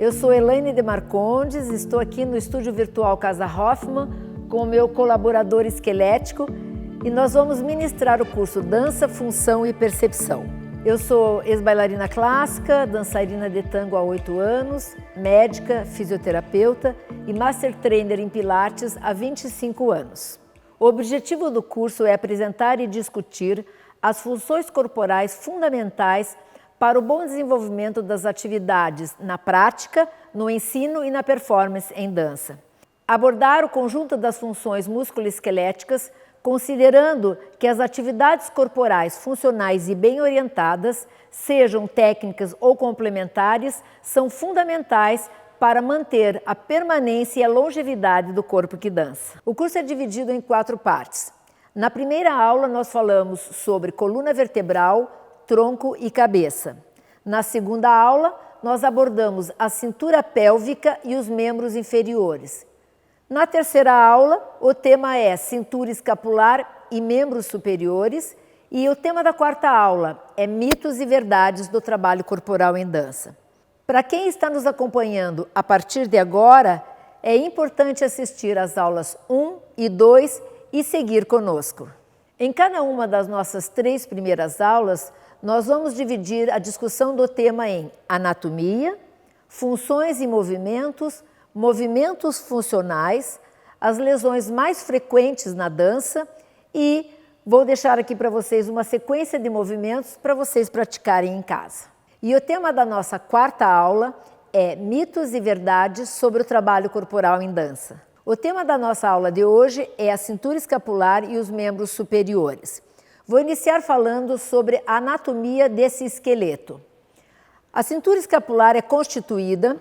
Eu sou Elaine de Marcondes, estou aqui no estúdio virtual Casa Hoffman com o meu colaborador esquelético e nós vamos ministrar o curso Dança, Função e Percepção. Eu sou ex-bailarina clássica, dançarina de tango há 8 anos, médica, fisioterapeuta e master trainer em Pilates há 25 anos. O objetivo do curso é apresentar e discutir as funções corporais fundamentais para o bom desenvolvimento das atividades na prática, no ensino e na performance em dança. Abordar o conjunto das funções musculoesqueléticas, considerando que as atividades corporais funcionais e bem orientadas, sejam técnicas ou complementares, são fundamentais para manter a permanência e a longevidade do corpo que dança. O curso é dividido em 4 partes. Na primeira aula, nós falamos sobre coluna vertebral, tronco e cabeça. Na segunda aula, nós abordamos a cintura pélvica e os membros inferiores. Na terceira aula, o tema é cintura escapular e membros superiores e o tema da quarta aula é mitos e verdades do trabalho corporal em dança. Para quem está nos acompanhando a partir de agora, é importante assistir às aulas 1 e 2 e seguir conosco. Em cada uma das nossas 3 primeiras aulas, nós vamos dividir a discussão do tema em anatomia, funções e movimentos, movimentos funcionais, as lesões mais frequentes na dança e vou deixar aqui para vocês uma sequência de movimentos para vocês praticarem em casa. E o tema da nossa quarta aula é mitos e verdades sobre o trabalho corporal em dança. O tema da nossa aula de hoje é a cintura escapular e os membros superiores. Vou iniciar falando sobre a anatomia desse esqueleto. A cintura escapular é constituída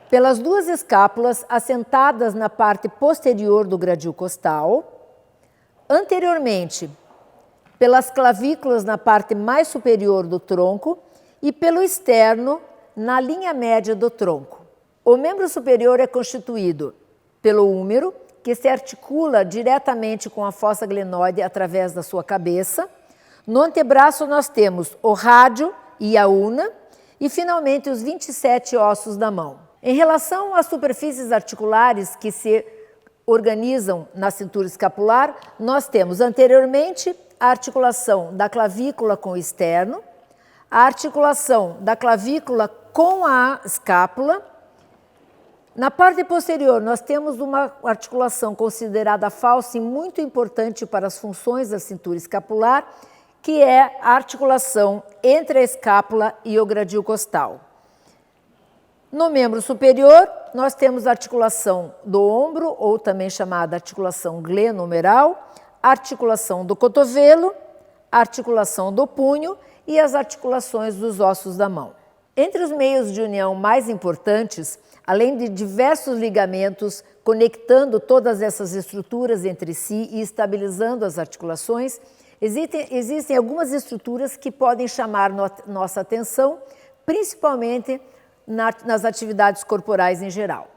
pelas 2 escápulas assentadas na parte posterior do gradil costal, anteriormente pelas clavículas na parte mais superior do tronco e pelo externo na linha média do tronco. O membro superior é constituído pelo húmero, que se articula diretamente com a fossa glenoide através da sua cabeça. No antebraço nós temos o rádio e a una e finalmente os 27 ossos da mão. Em relação às superfícies articulares que se organizam na cintura escapular, nós temos anteriormente a articulação da clavícula com o externo, a articulação da clavícula com a escápula. Na parte posterior, nós temos uma articulação considerada falsa e muito importante para as funções da cintura escapular, que é a articulação entre a escápula e o gradil costal. No membro superior, nós temos a articulação do ombro, ou também chamada articulação glenohumeral, a articulação do cotovelo, a articulação do punho e as articulações dos ossos da mão. Entre os meios de união mais importantes, além de diversos ligamentos conectando todas essas estruturas entre si e estabilizando as articulações, existem algumas estruturas que podem chamar nossa atenção, principalmente nas atividades corporais em geral.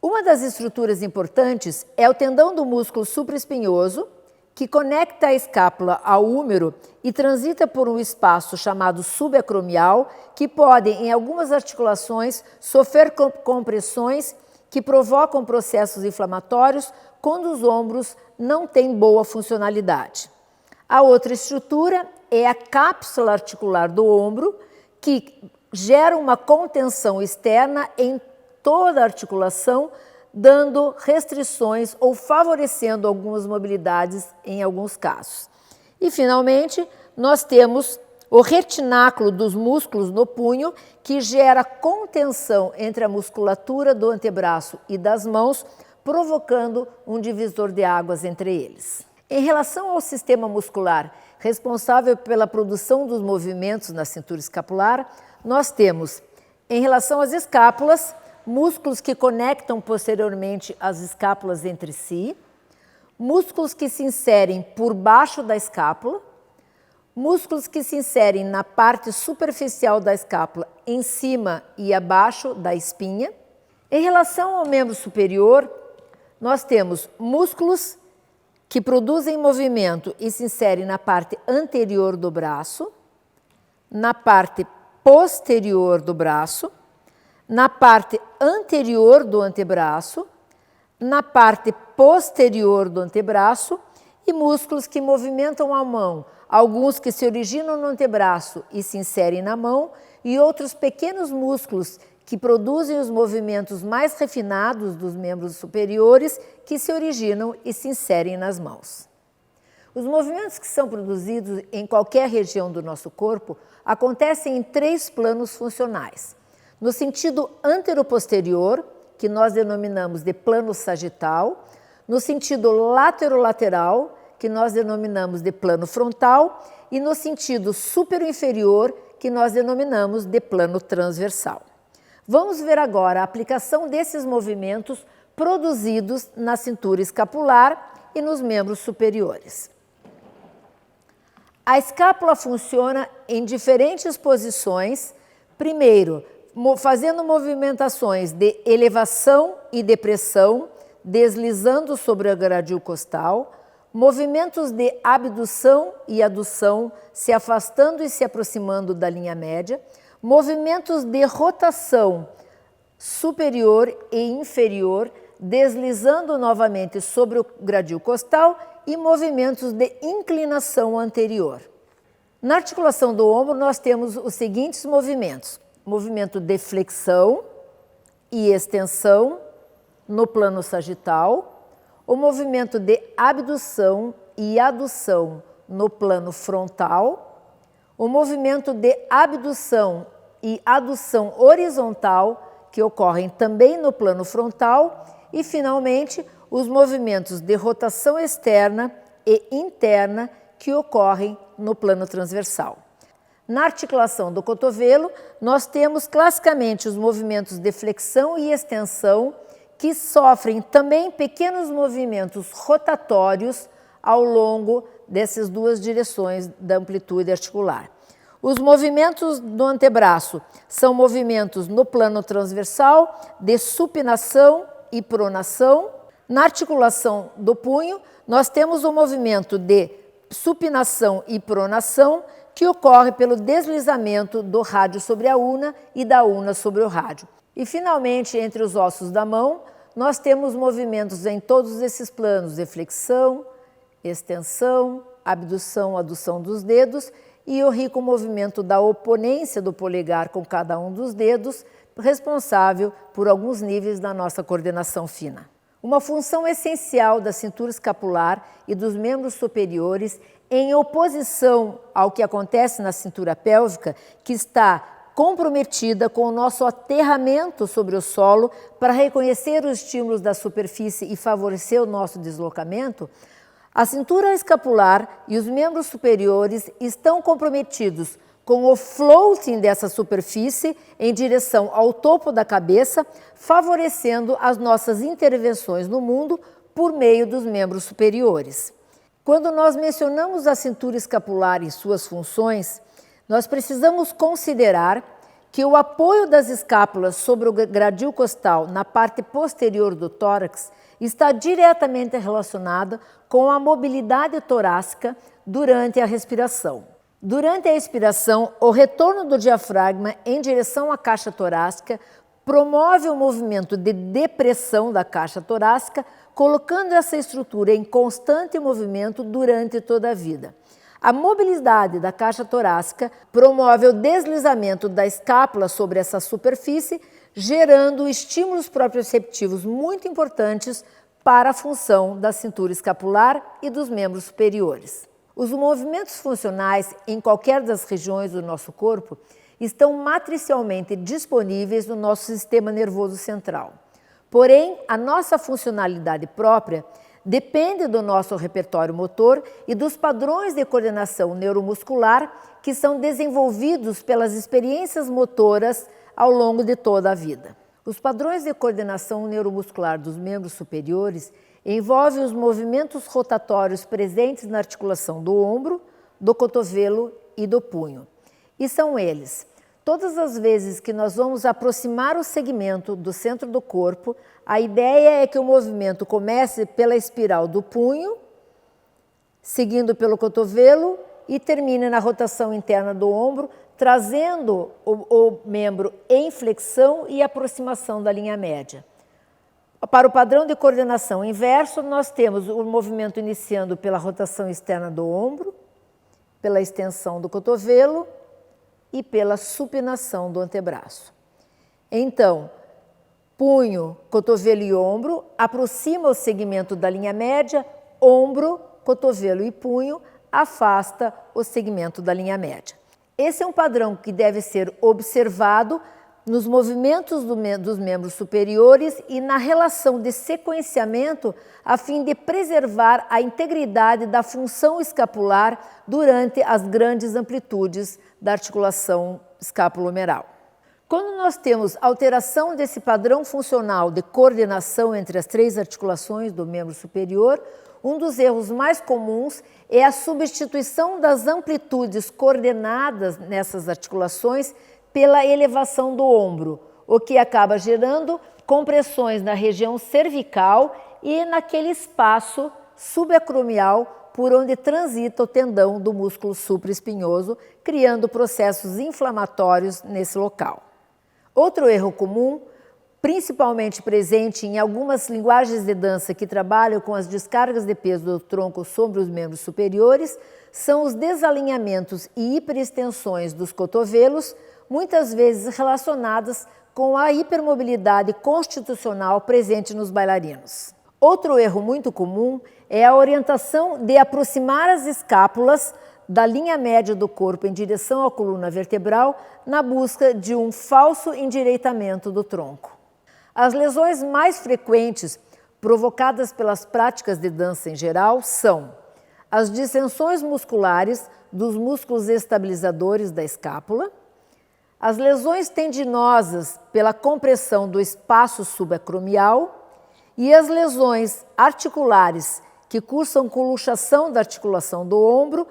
Uma das estruturas importantes é o tendão do músculo supraespinhoso, que conecta a escápula ao húmero e transita por um espaço chamado subacromial, que pode, em algumas articulações, sofrer compressões que provocam processos inflamatórios quando os ombros não têm boa funcionalidade. A outra estrutura é a cápsula articular do ombro, que gera uma contenção externa em toda a articulação, dando restrições ou favorecendo algumas mobilidades em alguns casos. E, finalmente, nós temos o retináculo dos músculos no punho, que gera contenção entre a musculatura do antebraço e das mãos, provocando um divisor de águas entre eles. Em relação ao sistema muscular responsável pela produção dos movimentos na cintura escapular, nós temos, em relação às escápulas, músculos que conectam posteriormente as escápulas entre si, músculos que se inserem por baixo da escápula, músculos que se inserem na parte superficial da escápula, em cima e abaixo da espinha. Em relação ao membro superior, nós temos músculos que produzem movimento e se inserem na parte anterior do braço, na parte posterior do braço, na parte anterior do antebraço, na parte posterior do antebraço e músculos que movimentam a mão, alguns que se originam no antebraço e se inserem na mão e outros pequenos músculos que produzem os movimentos mais refinados dos membros superiores que se originam e se inserem nas mãos. Os movimentos que são produzidos em qualquer região do nosso corpo acontecem em 3 planos funcionais. No sentido anteroposterior, que nós denominamos de plano sagital, no sentido laterolateral, que nós denominamos de plano frontal, e no sentido superinferior, que nós denominamos de plano transversal. Vamos ver agora a aplicação desses movimentos produzidos na cintura escapular e nos membros superiores. A escápula funciona em diferentes posições, primeiro, fazendo movimentações de elevação e depressão, deslizando sobre o gradil costal, movimentos de abdução e adução, se afastando e se aproximando da linha média, movimentos de rotação superior e inferior, deslizando novamente sobre o gradil costal e movimentos de inclinação anterior. Na articulação do ombro, nós temos os seguintes movimentos: movimento de flexão e extensão no plano sagital, o movimento de abdução e adução no plano frontal, o movimento de abdução e adução horizontal, que ocorrem também no plano frontal, e, finalmente, os movimentos de rotação externa e interna que ocorrem no plano transversal. Na articulação do cotovelo, nós temos classicamente os movimentos de flexão e extensão, que sofrem também pequenos movimentos rotatórios ao longo dessas 2 direções da amplitude articular. Os movimentos do antebraço são movimentos no plano transversal de supinação e pronação. Na articulação do punho, nós temos o movimento de supinação e pronação, que ocorre pelo deslizamento do rádio sobre a una e da una sobre o rádio. E, finalmente, entre os ossos da mão, nós temos movimentos em todos esses planos de flexão, extensão, abdução, adução dos dedos e o rico movimento da oponência do polegar com cada um dos dedos, responsável por alguns níveis da nossa coordenação fina. Uma função essencial da cintura escapular e dos membros superiores, em oposição ao que acontece na cintura pélvica, que está comprometida com o nosso aterramento sobre o solo para reconhecer os estímulos da superfície e favorecer o nosso deslocamento, a cintura escapular e os membros superiores estão comprometidos com o floating dessa superfície em direção ao topo da cabeça, favorecendo as nossas intervenções no mundo por meio dos membros superiores. Quando nós mencionamos a cintura escapular e suas funções, nós precisamos considerar que o apoio das escápulas sobre o gradil costal na parte posterior do tórax está diretamente relacionado com a mobilidade torácica durante a respiração. Durante a expiração, o retorno do diafragma em direção à caixa torácica promove o movimento de depressão da caixa torácica, colocando essa estrutura em constante movimento durante toda a vida. A mobilidade da caixa torácica promove o deslizamento da escápula sobre essa superfície, gerando estímulos proprioceptivos muito importantes para a função da cintura escapular e dos membros superiores. Os movimentos funcionais em qualquer das regiões do nosso corpo estão matricialmente disponíveis no nosso sistema nervoso central. Porém, a nossa funcionalidade própria depende do nosso repertório motor e dos padrões de coordenação neuromuscular que são desenvolvidos pelas experiências motoras ao longo de toda a vida. Os padrões de coordenação neuromuscular dos membros superiores envolvem os movimentos rotatórios presentes na articulação do ombro, do cotovelo e do punho. E são eles: todas as vezes que nós vamos aproximar o segmento do centro do corpo, a ideia é que o movimento comece pela espiral do punho, seguindo pelo cotovelo e termine na rotação interna do ombro, trazendo o membro em flexão e aproximação da linha média. Para o padrão de coordenação inverso, nós temos o movimento iniciando pela rotação externa do ombro, pela extensão do cotovelo e pela supinação do antebraço. Então, punho, cotovelo e ombro, aproxima o segmento da linha média, ombro, cotovelo e punho, afasta o segmento da linha média. Esse é um padrão que deve ser observado nos movimentos dos membros superiores e na relação de sequenciamento a fim de preservar a integridade da função escapular durante as grandes amplitudes da articulação escapulohumeral. Quando nós temos alteração desse padrão funcional de coordenação entre as três articulações do membro superior, um dos erros mais comuns é a substituição das amplitudes coordenadas nessas articulações pela elevação do ombro, o que acaba gerando compressões na região cervical e naquele espaço subacromial por onde transita o tendão do músculo supraespinhoso, criando processos inflamatórios nesse local. Outro erro comum, principalmente presente em algumas linguagens de dança que trabalham com as descargas de peso do tronco sobre os membros superiores, são os desalinhamentos e hiperextensões dos cotovelos, muitas vezes relacionadas com a hipermobilidade constitucional presente nos bailarinos. Outro erro muito comum é a orientação de aproximar as escápulas da linha média do corpo em direção à coluna vertebral na busca de um falso endireitamento do tronco. As lesões mais frequentes provocadas pelas práticas de dança em geral são as distensões musculares dos músculos estabilizadores da escápula, as lesões tendinosas pela compressão do espaço subacromial e as lesões articulares que cursam com luxação da articulação do ombro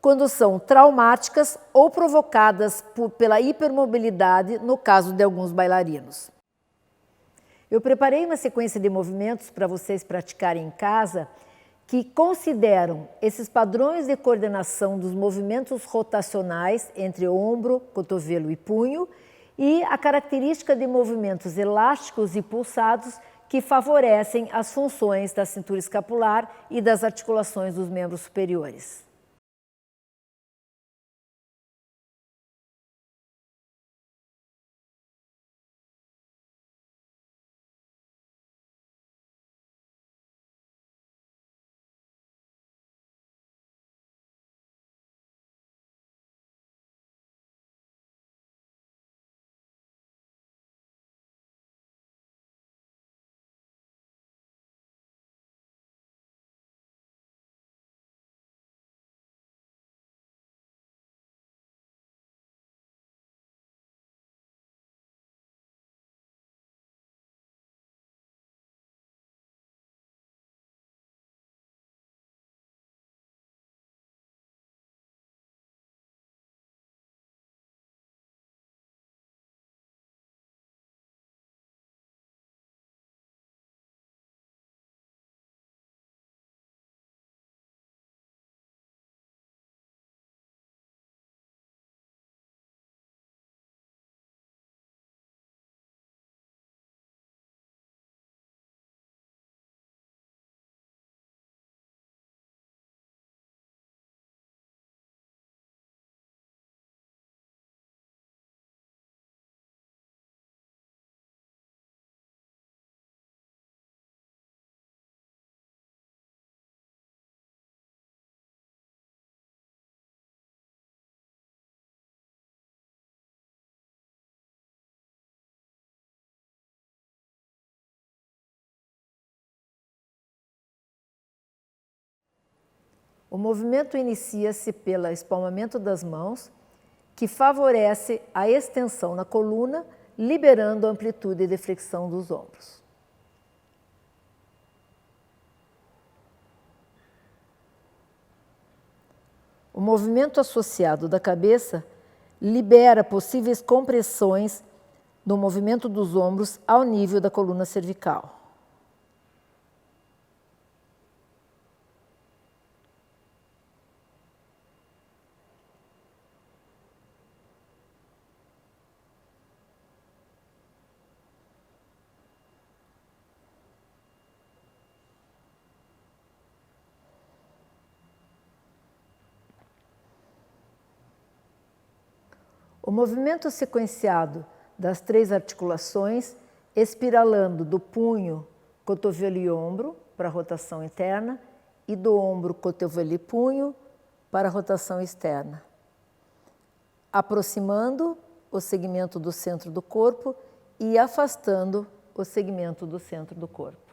quando são traumáticas ou provocadas pela hipermobilidade no caso de alguns bailarinos. Eu preparei uma sequência de movimentos para vocês praticarem em casa que consideram esses padrões de coordenação dos movimentos rotacionais entre ombro, cotovelo e punho e a característica de movimentos elásticos e pulsados que favorecem as funções da cintura escapular e das articulações dos membros superiores. O movimento inicia-se pelo espalmamento das mãos, que favorece a extensão na coluna, liberando a amplitude de flexão dos ombros. O movimento associado da cabeça libera possíveis compressões no movimento dos ombros ao nível da coluna cervical. O movimento sequenciado das 3 articulações, espiralando do punho, cotovelo e ombro para a rotação interna e do ombro, cotovelo e punho para a rotação externa, aproximando o segmento do centro do corpo e afastando o segmento do centro do corpo.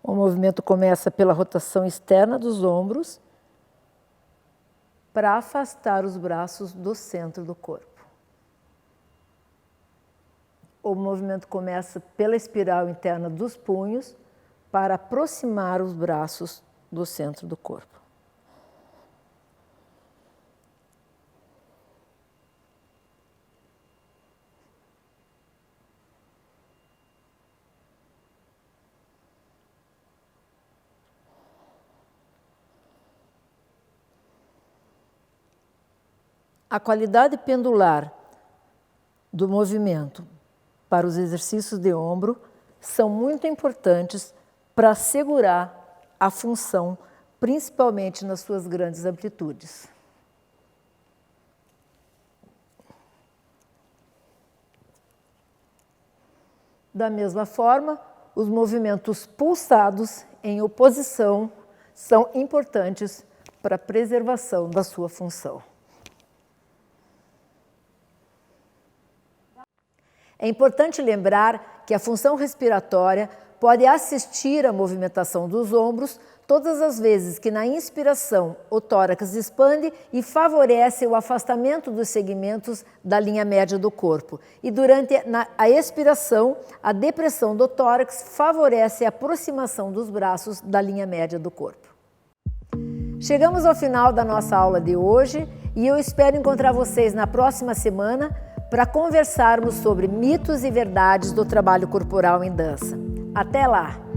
O movimento começa pela rotação externa dos ombros para afastar os braços do centro do corpo. O movimento começa pela espiral interna dos punhos para aproximar os braços do centro do corpo. A qualidade pendular do movimento para os exercícios de ombro são muito importantes para assegurar a função, principalmente nas suas grandes amplitudes. Da mesma forma, os movimentos pulsados em oposição são importantes para a preservação da sua função. É importante lembrar que a função respiratória pode assistir à movimentação dos ombros todas as vezes que na inspiração o tórax expande e favorece o afastamento dos segmentos da linha média do corpo. E durante a expiração, a depressão do tórax favorece a aproximação dos braços da linha média do corpo. Chegamos ao final da nossa aula de hoje e eu espero encontrar vocês na próxima semana para conversarmos sobre mitos e verdades do trabalho corporal em dança. Até lá!